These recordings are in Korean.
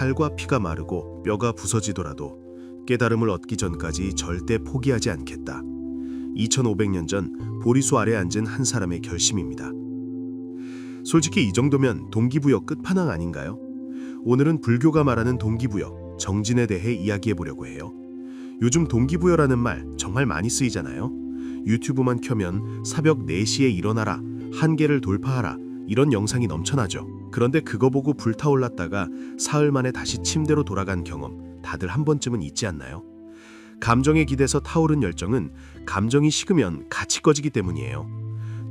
살과 피가 마르고 뼈가 부서지더라도 깨달음을 얻기 전까지 절대 포기하지 않겠다. 2500년 전 보리수 아래 앉은 한 사람의 결심입니다. 솔직히 이 정도면 동기부여 끝판왕 아닌가요? 오늘은 불교가 말하는 동기부여, 정진에 대해 이야기해 보려고 해요. 요즘 동기부여라는 말 정말 많이 쓰이잖아요. 유튜브만 켜면 새벽 4시에 일어나라, 한계를 돌파하라, 이런 영상이 넘쳐나죠. 그런데 그거 보고 불타올랐다가 사흘 만에 다시 침대로 돌아간 경험 다들 한 번쯤은 있지 않나요? 감정에 기대서 타오른 열정은 감정이 식으면 같이 꺼지기 때문이에요.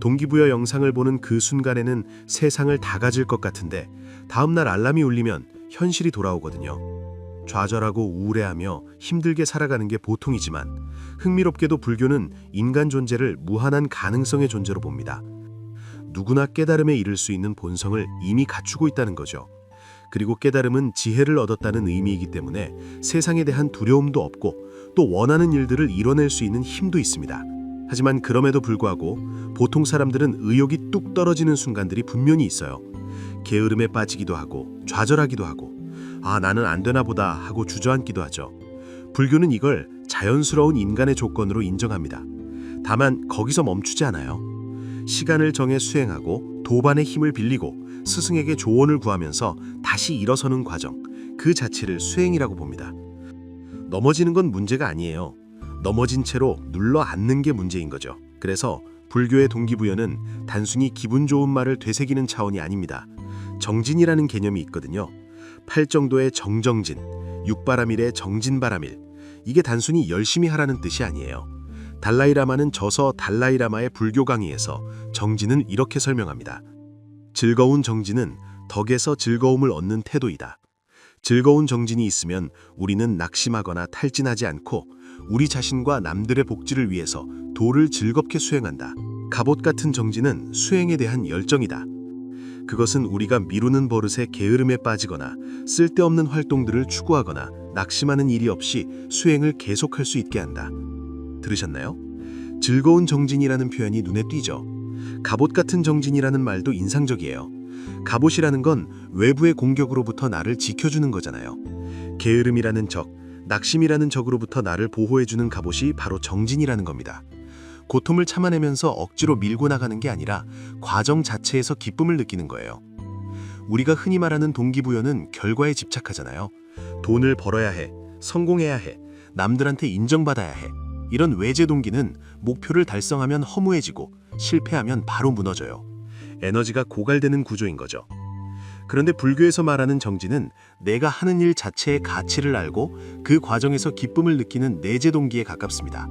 동기부여 영상을 보는 그 순간에는 세상을 다 가질 것 같은데 다음날 알람이 울리면 현실이 돌아오거든요. 좌절하고 우울해하며 힘들게 살아가는 게 보통이지만 흥미롭게도 불교는 인간 존재를 무한한 가능성의 존재로 봅니다. 누구나 깨달음에 이를 수 있는 본성을 이미 갖추고 있다는 거죠. 그리고 깨달음은 지혜를 얻었다는 의미이기 때문에 세상에 대한 두려움도 없고 또 원하는 일들을 이뤄낼 수 있는 힘도 있습니다. 하지만 그럼에도 불구하고 보통 사람들은 의욕이 뚝 떨어지는 순간들이 분명히 있어요. 게으름에 빠지기도 하고 좌절하기도 하고 나는 안 되나 보다 하고 주저앉기도 하죠. 불교는 이걸 자연스러운 인간의 조건으로 인정합니다. 다만 거기서 멈추지 않아요. 시간을 정해 수행하고 도반의 힘을 빌리고 스승에게 조언을 구하면서 다시 일어서는 과정, 그 자체를 수행이라고 봅니다. 넘어지는 건 문제가 아니에요. 넘어진 채로 눌러 앉는 게 문제인 거죠. 그래서 불교의 동기부여는 단순히 기분 좋은 말을 되새기는 차원이 아닙니다. 정진이라는 개념이 있거든요. 팔정도의 정정진, 육바라밀의 정진바라밀. 이게 단순히 열심히 하라는 뜻이 아니에요. 달라이라마는 저서 달라이라마의 불교 강의에서 정진은 이렇게 설명합니다. 즐거운 정진은 덕에서 즐거움을 얻는 태도이다. 즐거운 정진이 있으면 우리는 낙심하거나 탈진하지 않고 우리 자신과 남들의 복지를 위해서 도를 즐겁게 수행한다. 갑옷 같은 정진은 수행에 대한 열정이다. 그것은 우리가 미루는 버릇에 게으름에 빠지거나 쓸데없는 활동들을 추구하거나 낙심하는 일이 없이 수행을 계속할 수 있게 한다. 들으셨나요? 즐거운 정진이라는 표현이 눈에 띄죠. 갑옷 같은 정진이라는 말도 인상적이에요. 갑옷이라는 건 외부의 공격으로부터 나를 지켜주는 거잖아요. 게으름이라는 적, 낙심이라는 적으로부터 나를 보호해주는 갑옷이 바로 정진이라는 겁니다. 고통을 참아내면서 억지로 밀고 나가는 게 아니라 과정 자체에서 기쁨을 느끼는 거예요. 우리가 흔히 말하는 동기부여는 결과에 집착하잖아요. 돈을 벌어야 해, 성공해야 해, 남들한테 인정받아야 해. 이런 외제 동기는 목표를 달성하면 허무해지고 실패하면 바로 무너져요. 에너지가 고갈되는 구조인 거죠. 그런데 불교에서 말하는 정진은 내가 하는 일 자체의 가치를 알고 그 과정에서 기쁨을 느끼는 내재 동기에 가깝습니다.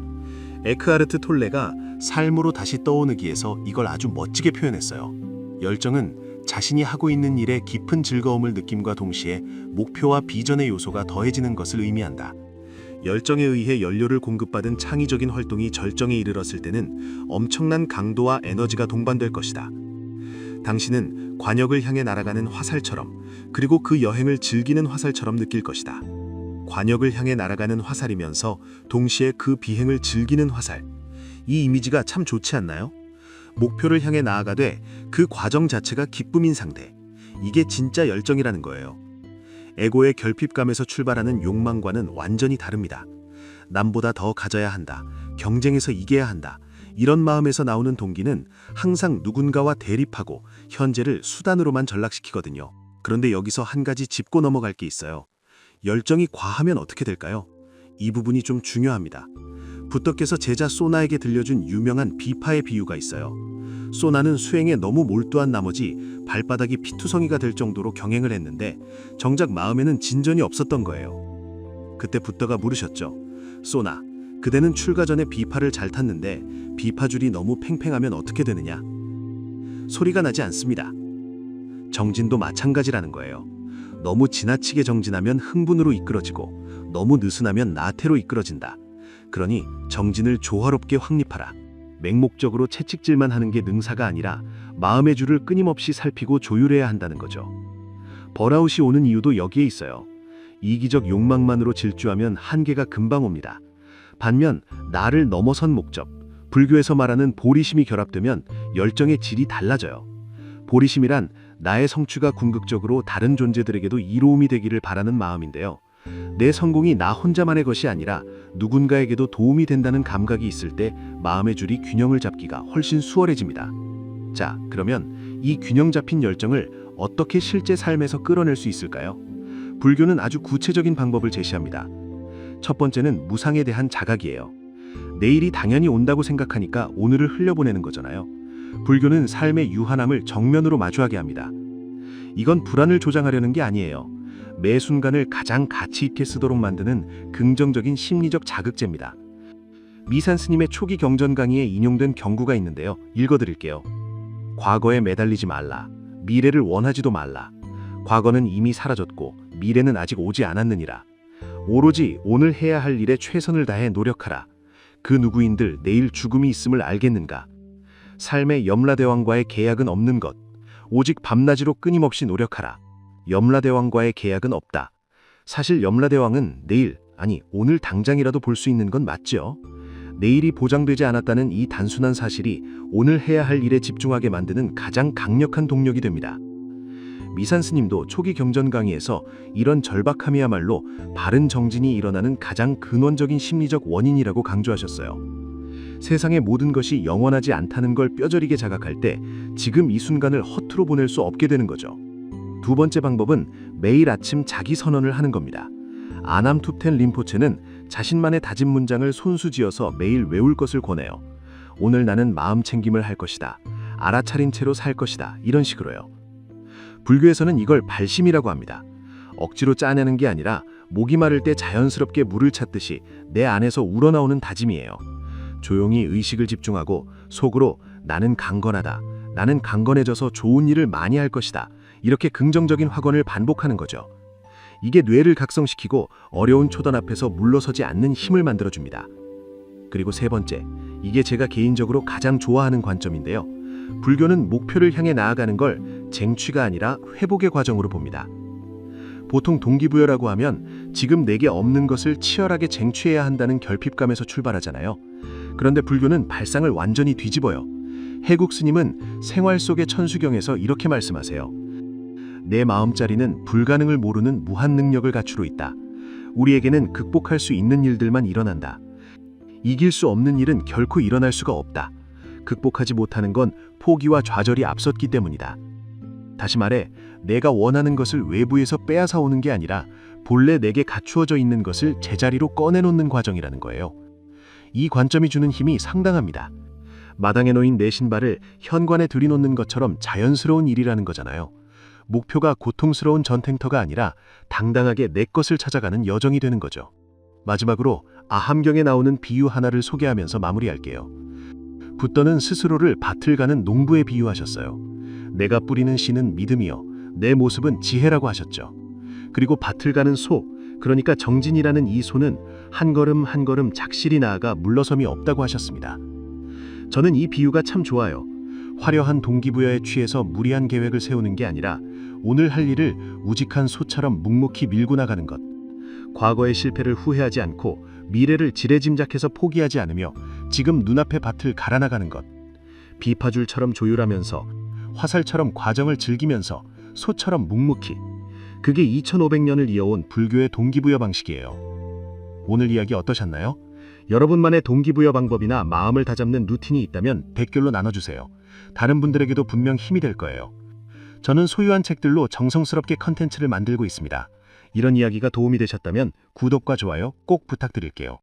에크하르트 톨레가 삶으로 다시 떠오르기에서 이걸 아주 멋지게 표현했어요. 열정은 자신이 하고 있는 일에 깊은 즐거움을 느낌과 동시에 목표와 비전의 요소가 더해지는 것을 의미한다. 열정에 의해 연료를 공급받은 창의적인 활동이 절정에 이르렀을 때는 엄청난 강도와 에너지가 동반될 것이다. 당신은 관역을 향해 날아가는 화살처럼, 그리고 그 여행을 즐기는 화살처럼 느낄 것이다. 관역을 향해 날아가는 화살이면서 동시에 그 비행을 즐기는 화살. 이 이미지가 참 좋지 않나요? 목표를 향해 나아가되 그 과정 자체가 기쁨인 상태. 이게 진짜 열정이라는 거예요. 에고의 결핍감에서 출발하는 욕망과는 완전히 다릅니다. 남보다 더 가져야 한다. 경쟁에서 이겨야 한다. 이런 마음에서 나오는 동기는 항상 누군가와 대립하고 현재를 수단으로만 전락시키거든요. 그런데 여기서 한 가지 짚고 넘어갈 게 있어요. 열정이 과하면 어떻게 될까요? 이 부분이 좀 중요합니다. 부처께서 제자 소나에게 들려준 유명한 비파의 비유가 있어요. 소나는 수행에 너무 몰두한 나머지 발바닥이 피투성이가 될 정도로 경행을 했는데 정작 마음에는 진전이 없었던 거예요. 그때 부처가 물으셨죠. 소나, 그대는 출가 전에 비파를 잘 탔는데 비파줄이 너무 팽팽하면 어떻게 되느냐? 소리가 나지 않습니다. 정진도 마찬가지라는 거예요. 너무 지나치게 정진하면 흥분으로 이끌어지고 너무 느슨하면 나태로 이끌어진다. 그러니 정진을 조화롭게 확립하라. 맹목적으로 채찍질만 하는 게 능사가 아니라 마음의 줄을 끊임없이 살피고 조율해야 한다는 거죠. 번아웃이 오는 이유도 여기에 있어요. 이기적 욕망만으로 질주하면 한계가 금방 옵니다. 반면 나를 넘어선 목적, 불교에서 말하는 보리심이 결합되면 열정의 질이 달라져요. 보리심이란 나의 성취가 궁극적으로 다른 존재들에게도 이로움이 되기를 바라는 마음인데요. 내 성공이 나 혼자만의 것이 아니라 누군가에게도 도움이 된다는 감각이 있을 때 마음의 줄이 균형을 잡기가 훨씬 수월해집니다. 자, 그러면 이 균형 잡힌 열정을 어떻게 실제 삶에서 끌어낼 수 있을까요? 불교는 아주 구체적인 방법을 제시합니다. 첫 번째는 무상에 대한 자각이에요. 내일이 당연히 온다고 생각하니까 오늘을 흘려보내는 거잖아요. 불교는 삶의 유한함을 정면으로 마주하게 합니다. 이건 불안을 조장하려는 게 아니에요. 매 순간을 가장 가치 있게 쓰도록 만드는 긍정적인 심리적 자극제입니다. 미산 스님의 초기 경전 강의에 인용된 경구가 있는데요. 읽어드릴게요. 과거에 매달리지 말라. 미래를 원하지도 말라. 과거는 이미 사라졌고 미래는 아직 오지 않았느니라. 오로지 오늘 해야 할 일에 최선을 다해 노력하라. 그 누구인들 내일 죽음이 있음을 알겠는가? 삶의 염라대왕과의 계약은 없는 것. 오직 밤낮으로 끊임없이 노력하라. 염라대왕과의 계약은 없다. 사실 염라대왕은 내일, 아니 오늘 당장이라도 볼 수 있는 건 맞죠? 내일이 보장되지 않았다는 이 단순한 사실이 오늘 해야 할 일에 집중하게 만드는 가장 강력한 동력이 됩니다. 미산 스님도 초기 경전 강의에서 이런 절박함이야말로 바른 정진이 일어나는 가장 근원적인 심리적 원인이라고 강조하셨어요. 세상의 모든 것이 영원하지 않다는 걸 뼈저리게 자각할 때 지금 이 순간을 허투루 보낼 수 없게 되는 거죠. 두 번째 방법은 매일 아침 자기 선언을 하는 겁니다. 아남투텐 림포체는 자신만의 다짐 문장을 손수지어서 매일 외울 것을 권해요. 오늘 나는 마음 챙김을 할 것이다. 알아차린 채로 살 것이다. 이런 식으로요. 불교에서는 이걸 발심이라고 합니다. 억지로 짜내는 게 아니라 목이 마를 때 자연스럽게 물을 찾듯이 내 안에서 우러나오는 다짐이에요. 조용히 의식을 집중하고 속으로 나는 강건하다. 나는 강건해져서 좋은 일을 많이 할 것이다. 이렇게 긍정적인 확언을 반복하는 거죠. 이게 뇌를 각성시키고 어려운 초단 앞에서 물러서지 않는 힘을 만들어줍니다. 그리고 세 번째, 이게 제가 개인적으로 가장 좋아하는 관점인데요. 불교는 목표를 향해 나아가는 걸 쟁취가 아니라 회복의 과정으로 봅니다. 보통 동기부여라고 하면 지금 내게 없는 것을 치열하게 쟁취해야 한다는 결핍감에서 출발하잖아요. 그런데 불교는 발상을 완전히 뒤집어요. 해국 스님은 생활 속의 천수경에서 이렇게 말씀하세요. 내 마음자리는 불가능을 모르는 무한 능력을 갖추고 있다. 우리에게는 극복할 수 있는 일들만 일어난다. 이길 수 없는 일은 결코 일어날 수가 없다. 극복하지 못하는 건 포기와 좌절이 앞섰기 때문이다. 다시 말해, 내가 원하는 것을 외부에서 빼앗아 오는 게 아니라 본래 내게 갖추어져 있는 것을 제자리로 꺼내놓는 과정이라는 거예요. 이 관점이 주는 힘이 상당합니다. 마당에 놓인 내 신발을 현관에 들이놓는 것처럼 자연스러운 일이라는 거잖아요. 목표가 고통스러운 전쟁터가 아니라 당당하게 내 것을 찾아가는 여정이 되는 거죠. 마지막으로 아함경에 나오는 비유 하나를 소개하면서 마무리할게요. 붓더는 스스로를 밭을 가는 농부에 비유하셨어요. 내가 뿌리는 씨는 믿음이요, 내 모습은 지혜라고 하셨죠. 그리고 밭을 가는 소, 그러니까 정진이라는 이 소는 한 걸음 한 걸음 작실히 나아가 물러섬이 없다고 하셨습니다. 저는 이 비유가 참 좋아요. 화려한 동기부여에 취해서 무리한 계획을 세우는 게 아니라 오늘 할 일을 우직한 소처럼 묵묵히 밀고 나가는 것. 과거의 실패를 후회하지 않고 미래를 지레짐작해서 포기하지 않으며 지금 눈앞의 밭을 갈아나가는 것. 비파줄처럼 조율하면서 화살처럼 과정을 즐기면서 소처럼 묵묵히. 그게 2500년을 이어온 불교의 동기부여 방식이에요. 오늘 이야기 어떠셨나요? 여러분만의 동기부여 방법이나 마음을 다잡는 루틴이 있다면 댓글로 나눠주세요. 다른 분들에게도 분명 힘이 될 거예요. 저는 소유한 책들로 정성스럽게 컨텐츠를 만들고 있습니다. 이런 이야기가 도움이 되셨다면 구독과 좋아요 꼭 부탁드릴게요.